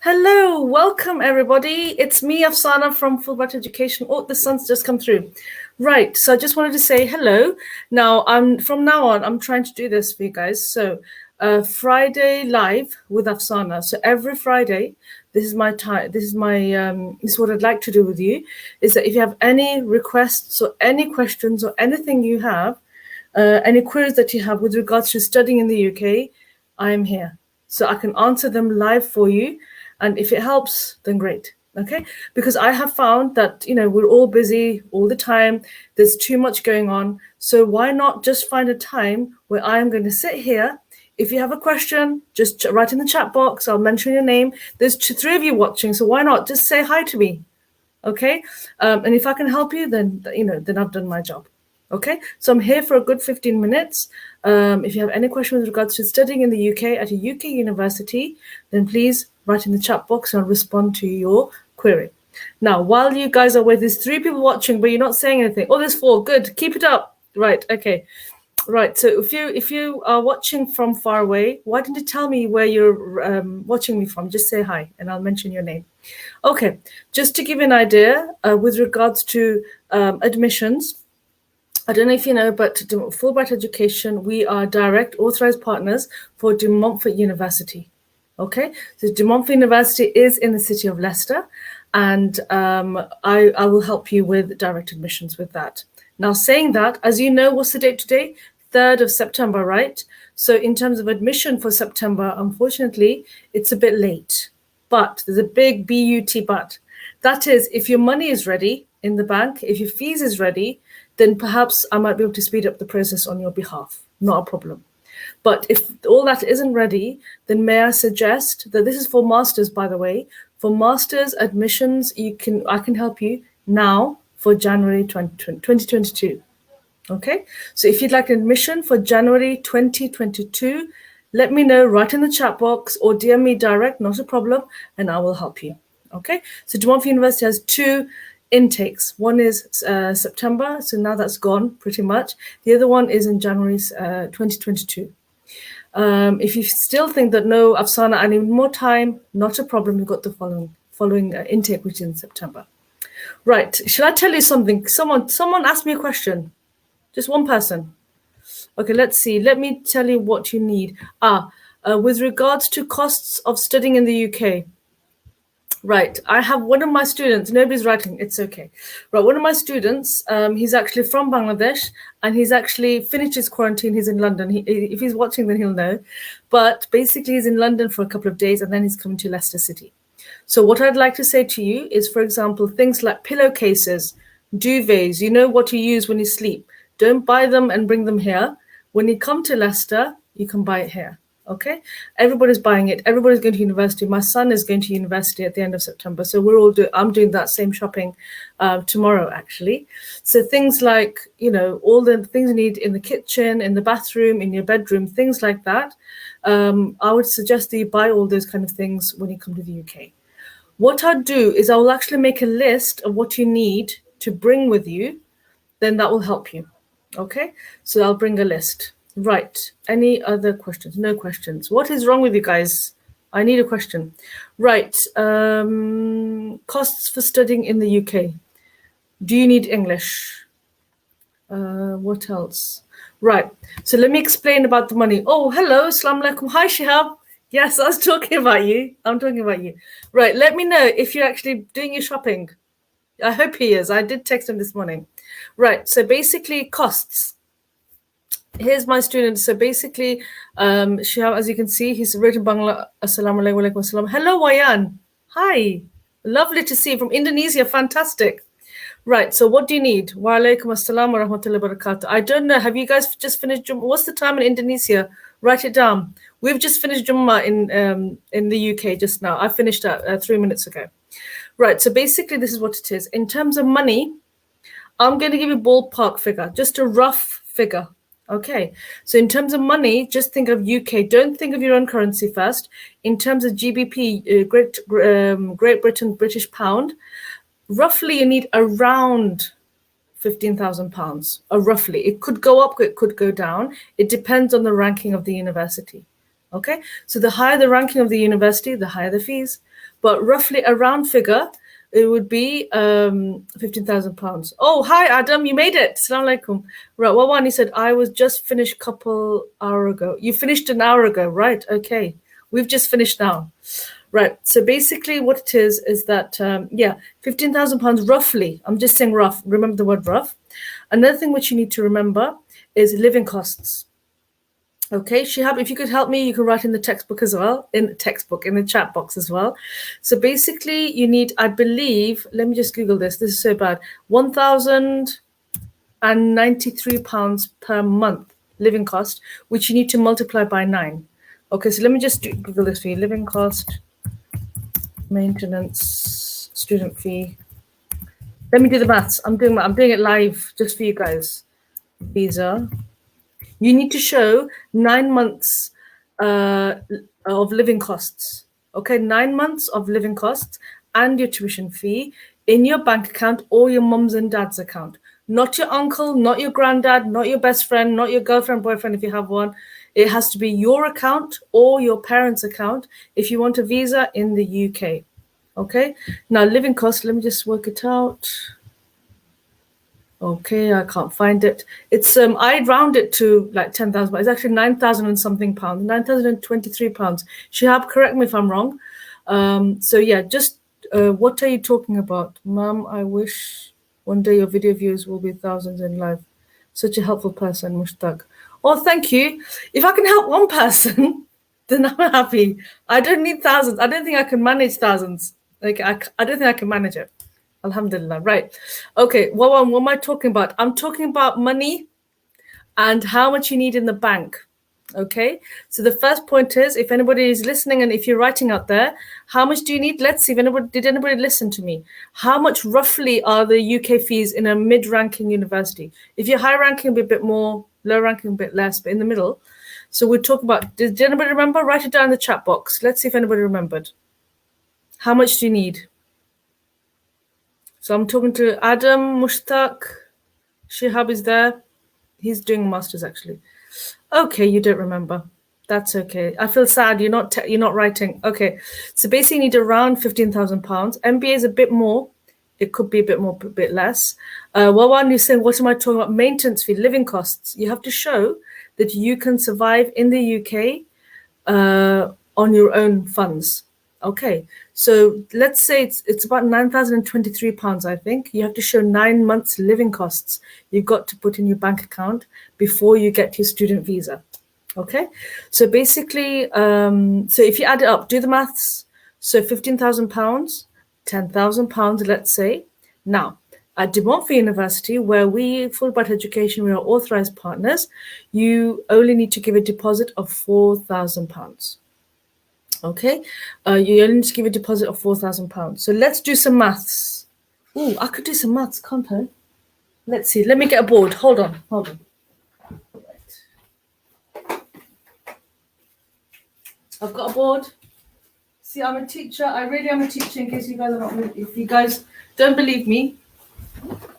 Hello, welcome everybody. It's me, Afsana from Fulbright Education. Oh, the sun's just come through. Right, so I just wanted to say hello. Now, from now on, I'm trying to do this for you guys. So, Friday live with Afsana. So every Friday, this is my time. This is what I'd like to do with you. Is that if you have any requests or any questions or anything you have, any queries that you have with regards to studying in the UK, I am here. So I can answer them live for you. And if it helps, then great. Okay? Because I have found that, we're all busy all the time. There's too much going on. So why not just find a time where I am going to sit here. If you have a question, just write in the chat box. I'll mention your name. There's three of you watching. So why not just say hi to me? Okay? And if I can help you, then I've done my job. Okay, so I'm here for a good 15 minutes. If you have any questions with regards to studying in the UK at a UK university, then please write in the chat box and I'll respond to your query. Now, while you guys are away, there's 3 people watching, but you're not saying anything. Oh, there's 4. Good. Keep it up. Right. Okay. Right. So if you are watching from far away, why didn't you tell me where you're watching me from? Just say hi and I'll mention your name. Okay. Just to give you an idea with regards to admissions, I don't know if you know, but Fulbright Education, we are direct authorized partners for De Montfort University. Okay, so De Montfort University is in the city of Leicester, and I will help you with direct admissions with that. Now, saying that, as you know, what's the date today? 3rd of September, right? So in terms of admission for September, unfortunately, it's a bit late. But there's a big BUT but. That is, if your money is ready in the bank, if your fees is ready, then perhaps I might be able to speed up the process on your behalf. Not a problem. But if all that isn't ready, then may I suggest that this is for masters, by the way. For masters admissions, I can help you now for January 2022. Okay, so if you'd like an admission for January 2022, let me know right in the chat box or DM me direct, not a problem, and I will help you. Okay, so De Montfort University has 2 intakes. One is September, so now that's gone pretty much. The other one is in January 2022. If you still think that no, Afsana, I need more time, not a problem. You've got the following intake, which is in September. Right, shall I tell you something? Someone asked me a question. Just one person. Okay, let's see. Let me tell you what you need. With regards to costs of studying in the UK. Right, I have one of my students, nobody's writing, it's okay. Right, one of my students, he's actually from Bangladesh and he's actually finished his quarantine, he's in London. If he's watching, then he'll know. But basically he's in London for a couple of days and then he's coming to Leicester City. So what I'd like to say to you is, for example, things like pillowcases, duvets, you know what you use when you sleep. Don't buy them and bring them here. When you come to Leicester, you can buy it here. Okay, everybody's buying it. Everybody's going to university. My son is going to university at the end of September, so I'm doing that same shopping tomorrow, actually. So things like all the things you need in the kitchen, in the bathroom, in your bedroom, things like that. I would suggest that you buy all those kind of things when you come to the UK. What I'll do is I will actually make a list of what you need to bring with you. Then that will help you. Okay, so I'll bring a list. Right. Any other questions? No questions. What is wrong with you guys? I need a question. Right. Costs for studying in the UK. Do you need English? What else? Right. So let me explain about the money. Oh, hello. Assalamu alaikum. Hi, Shihab. Yes, I was talking about you. I'm talking about you. Right. Let me know if you're actually doing your shopping. I hope he is. I did text him this morning. Right. So basically costs. Here's my student. So basically, Shihab, as you can see, he's written Bangla. Assalamu alaikum assalam. Hello, Wayan. Hi. Lovely to see you from Indonesia. Fantastic. Right. So what do you need? Wa alaikum assalam wa rahmatullahi wa barakatuh. I don't know. Have you guys just finished Jummah? What's the time in Indonesia? Write it down. We've just finished Jummah in the UK just now. I finished that 3 minutes ago. Right. So basically, this is what it is. In terms of money, I'm going to give you a ballpark figure, just a rough figure. Okay, so in terms of money, just think of UK. Don't think of your own currency first. In terms of GBP, Great Britain, British pound, roughly you need around £15,000. Roughly, it could go up, it could go down. It depends on the ranking of the university. Okay, so the higher the ranking of the university, the higher the fees. but roughly a round figure, it would be £15,000. Oh, hi Adam, you made it. Assalamu alaikum. Right, Wawan, he said I was just finished couple hour ago. You finished an hour ago, right? Okay, we've just finished now. Right. So basically, what it is that £15,000 roughly. I'm just saying rough. Remember the word rough. Another thing which you need to remember is living costs. Okay, Shihab, if you could help me, you can write in the textbook as well, in the chat box as well. So basically, you need, I believe, let me just Google this. This is so bad. £1,093 per month living cost, which you need to multiply by 9. Okay, so let me just Google this for you. Living cost, maintenance, student fee. Let me do the maths. I'm doing it live just for you guys. Visa. You need to show 9 months of living costs. Okay, 9 months of living costs and your tuition fee in your bank account or your mum's and dad's account. Not your uncle, not your granddad, not your best friend, not your girlfriend, boyfriend if you have one. It has to be your account or your parents' account if you want a visa in the UK. Okay, now living costs, let me just work it out. Okay, I can't find it. It's I round it to like 10,000, but it's actually 9,000 and something pounds, 9,023 pounds. Shihab, correct me if I'm wrong. So yeah, just what are you talking about? Mom, I wish one day your video views will be thousands in live. Such a helpful person, Mushtaq. Oh, thank you. If I can help one person, then I'm happy. I don't need thousands. I don't think I can manage thousands. Like I don't think I can manage it. Alhamdulillah. Right. Okay. What am I talking about? I'm talking about money and how much you need in the bank. Okay. So the first point is, if anybody is listening and if you're writing out there, how much do you need? Let's see if did anybody listen to me? How much roughly are the UK fees in a mid-ranking university? If you're high-ranking, a bit more, low-ranking, a bit less, but in the middle. So we're talking about, did anybody remember? Write it down in the chat box. Let's see if anybody remembered. How much do you need? So I'm talking to Adam, Mushtaq, Shihab is there. He's doing masters actually. Okay, you don't remember. That's okay. I feel sad. You're not writing. Okay, so basically you need around £15,000. MBA is a bit more. It could be a bit more, a bit less. Wawan, you're saying, what am I talking about? Maintenance fee, living costs. You have to show that you can survive in the UK on your own funds. Okay, so let's say it's about £9,023, I think. You have to show 9 months living costs you've got to put in your bank account before you get your student visa. Okay, so basically, so if you add it up, do the maths. So £15,000, £10,000, let's say. Now, at De Montfort University, where we, Fulbright Education, we are authorized partners, you only need to give a deposit of £4,000. Okay, you only need to give a deposit of £4,000. So let's do some maths. Oh, I could do some maths, can't I? Let's see. Let me get a board. Hold on. Right. I've got a board. See, I'm a teacher. I really am a teacher. In case you guys are not, if you guys don't believe me,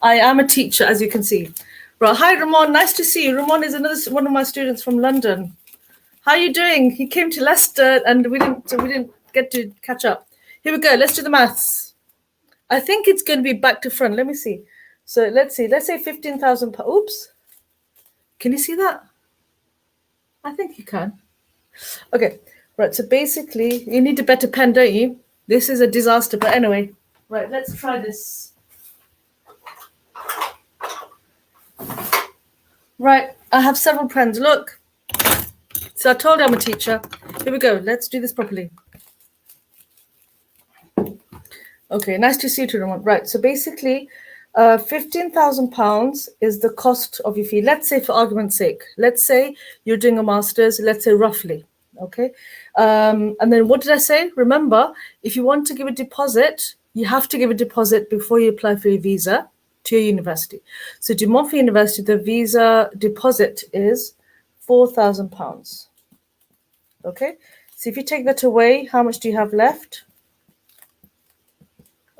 I am a teacher, as you can see. Right. Hi, Ramon. Nice to see you. Ramon is another one of my students from London. How are you doing? He came to Leicester and we didn't get to catch up. Here we go. Let's do the maths. I think it's going to be back to front. Let me see. So let's see. Let's say 15,000. Oops. Can you see that? I think you can. Okay. Right. So basically, you need a better pen, don't you? This is a disaster. But anyway, right. Let's try this. Right. I have several pens. Look. So I told you I'm a teacher. Here we go. Let's do this properly. Okay, nice to see you, everyone. Right, so basically, £15,000 is the cost of your fee. Let's say, for argument's sake, let's say you're doing a master's, let's say roughly, okay? And then what did I say? Remember, if you want to give a deposit, you have to give a deposit before you apply for your visa to your university. So De Montfort University, the visa deposit is £4,000. Okay, so if you take that away, how much do you have left?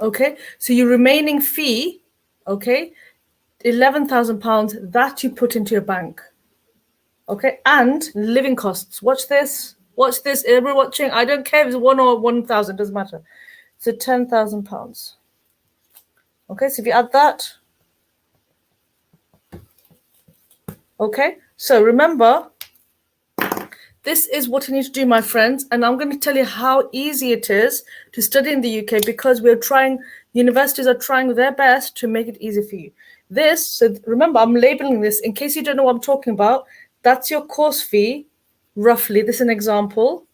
Okay, so your remaining fee, okay, £11,000 that you put into your bank. Okay, and living costs. Watch this. Watch this. Everyone watching. I don't care if it's 1 or 1,000, doesn't matter. So £10,000. Okay, so if you add that, okay, so remember, this is what you need to do, my friends, and I'm going to tell you how easy it is to study in the UK because universities are trying their best to make it easy for you. So remember, I'm labeling this in case you don't know what I'm talking about. That's your course fee, roughly. This is an example.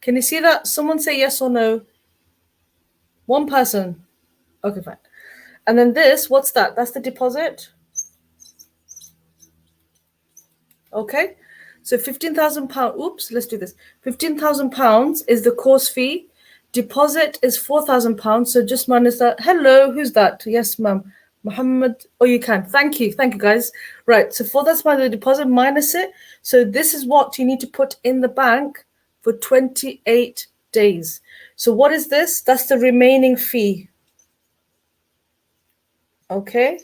Can you see that? Someone say yes or no. One person. Okay, fine. And then this, what's that? That's the deposit. Okay, so £15,000. Oops, let's do this. £15,000 is the course fee. Deposit is £4,000. So just minus that. Hello, who's that? Yes, ma'am. Muhammad. Oh, you can. Thank you, guys. Right. So £4,000 the deposit minus it. So this is what you need to put in the bank for 28 days. So what is this? That's the remaining fee. Okay.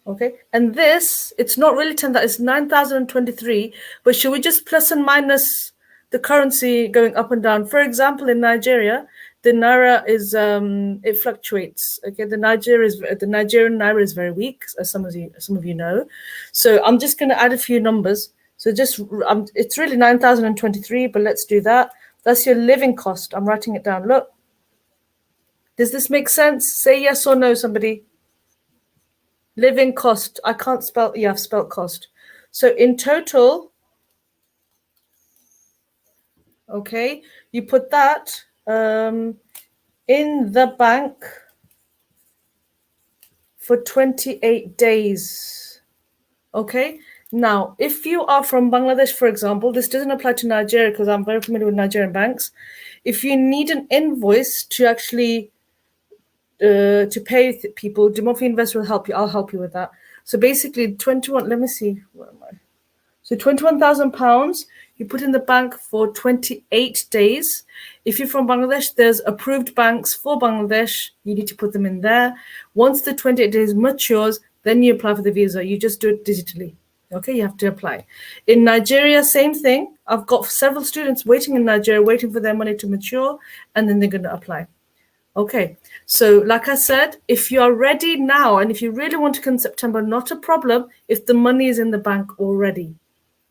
Okay, and this, it's not really 10, that is 9,023, but should we just plus and minus the currency going up and down? For example, in Nigeria, the naira is, it fluctuates. Okay, the Nigerian naira is very weak, as some of you know. So I'm just going to add a few numbers. So it's really 9,023, but let's do that. That's your living cost. I'm writing it down. Look, does this make sense? Say yes or no, somebody. Living cost. I can't spell. Yeah, I've spelled cost. So in total, okay, you put that in the bank for 28 days. Okay. Now, if you are from Bangladesh, for example, this doesn't apply to Nigeria because I'm very familiar with Nigerian banks. If you need an invoice to actually to pay people, Demography Invest will help you. I'll help you with that. So basically, 21. Let me see. Where am I? So £21,000 you put in the bank for 28 days. If you're from Bangladesh, there's approved banks for Bangladesh. You need to put them in there. Once the 28 days matures, then you apply for the visa. You just do it digitally. Okay, you have to apply. In Nigeria, same thing. I've got several students waiting in Nigeria, waiting for their money to mature, and then they're going to apply. Okay, so like I said, if you are ready now, and if you really want to come in September, not a problem if the money is in the bank already.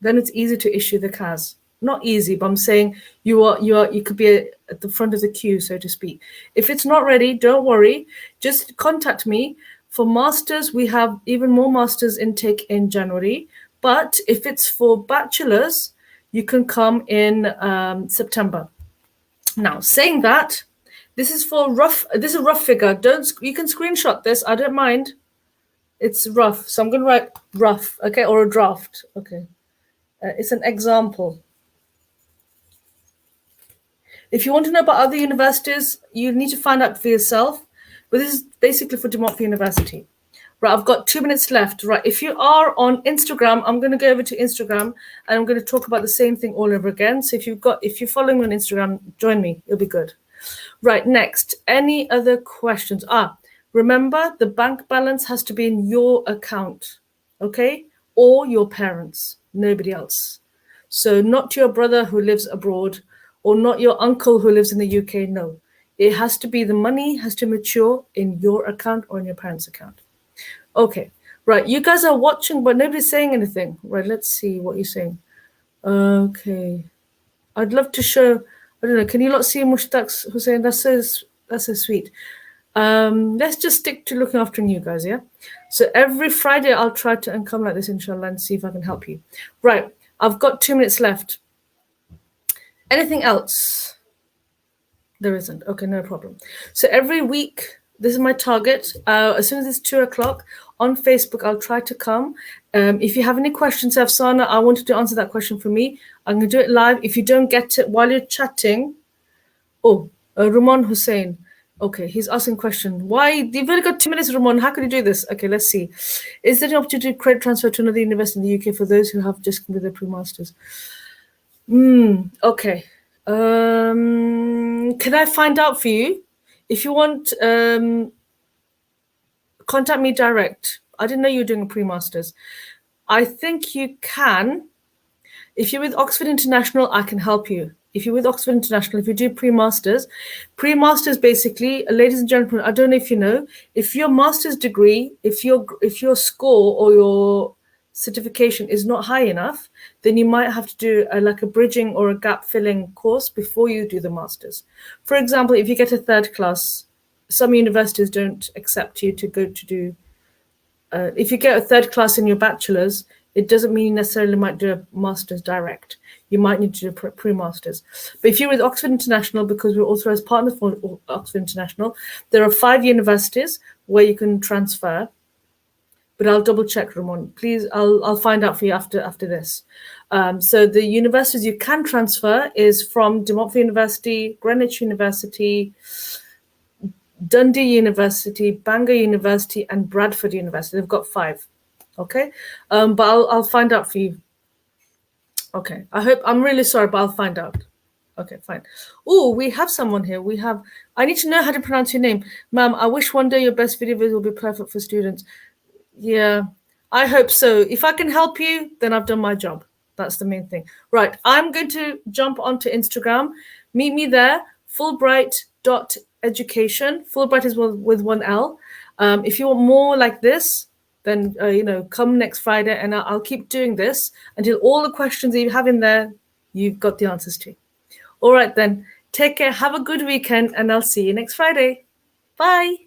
Then it's easy to issue the CAS. Not easy, but I'm saying you could be at the front of the queue, so to speak. If it's not ready, don't worry. Just contact me. For masters, we have even more masters intake in January. But if it's for bachelors, you can come in September. Now, saying that, this is a rough figure. You can screenshot this. I don't mind. It's rough, so I'm going to write rough, okay, or a draft, okay. It's an example. If you want to know about other universities, you need to find out for yourself. But this is basically for Demography University. Right, I've got 2 minutes left. Right, if you are on Instagram, I'm going to go over to Instagram and I'm going to talk about the same thing all over again. So if you're following me on Instagram, join me. It'll be good. Right, next. Any other questions? Remember, the bank balance has to be in your account, okay? Or your parents, nobody else. So not your brother who lives abroad or not your uncle who lives in the UK, no. It has to be, the money has to mature in your account or in your parents' account. Okay, right, you guys are watching, but nobody's saying anything. Right, let's see what you're saying. Okay, I'd love to show, I don't know, can you not see Mushtaq Hussein? That's so sweet. Let's just stick to looking after you guys, yeah? So every Friday I'll try to come like this, inshallah, and see if I can help you. Right, I've got 2 minutes left. Anything else? There isn't. Okay, no problem. So every week, this is my target. As soon as it's 2 o'clock on Facebook, I'll try to come. If you have any questions, Afsana, I wanted to answer that question for me. I'm going to do it live. If you don't get it while you're chatting, Ramon Hussein. Okay, he's asking question. Why? You've only got 2 minutes, Ramon. How can you do this? Okay, let's see. Is there an opportunity to credit transfer to another university in the UK for those who have just completed their pre-masters? Okay. Can I find out for you? If you want, contact me direct. I didn't know you were doing a pre-masters. I think you can. If you're with Oxford International, I can help you. if you're with Oxford International, if you do pre-masters basically, ladies and gentlemen, I don't know if you know, if your master's degree, if your score or your certification is not high enough, then you might have to do like a bridging or a gap filling course before you do the masters. For example, if you get a third class, some universities don't accept you to go to do if you get a third class in your bachelor's, it doesn't mean you necessarily might do a master's direct. You might need to do a pre-masters. But if you're with Oxford International, because we're authorized partners for Oxford International, there are 5 universities where you can transfer. But I'll double check, Ramon. Please, I'll find out for you after this. So the universities you can transfer is from De Montfort University, Greenwich University, Dundee University, Bangor University, and Bradford University. They've got 5. Okay, but I'll find out for you. Okay, I'm really sorry, but I'll find out. Okay, fine. Oh, we have someone here. I need to know how to pronounce your name. Ma'am, I wish one day your best video will be perfect for students. Yeah, I hope so. If I can help you, then I've done my job. That's the main thing. Right, I'm going to jump onto Instagram. Meet me there, Fulbright.education. Fulbright is with one L. If you want more like this, then, come next Friday and I'll keep doing this until all the questions that you have in there, you've got the answers to. All right, then. Take care. Have a good weekend and I'll see you next Friday. Bye.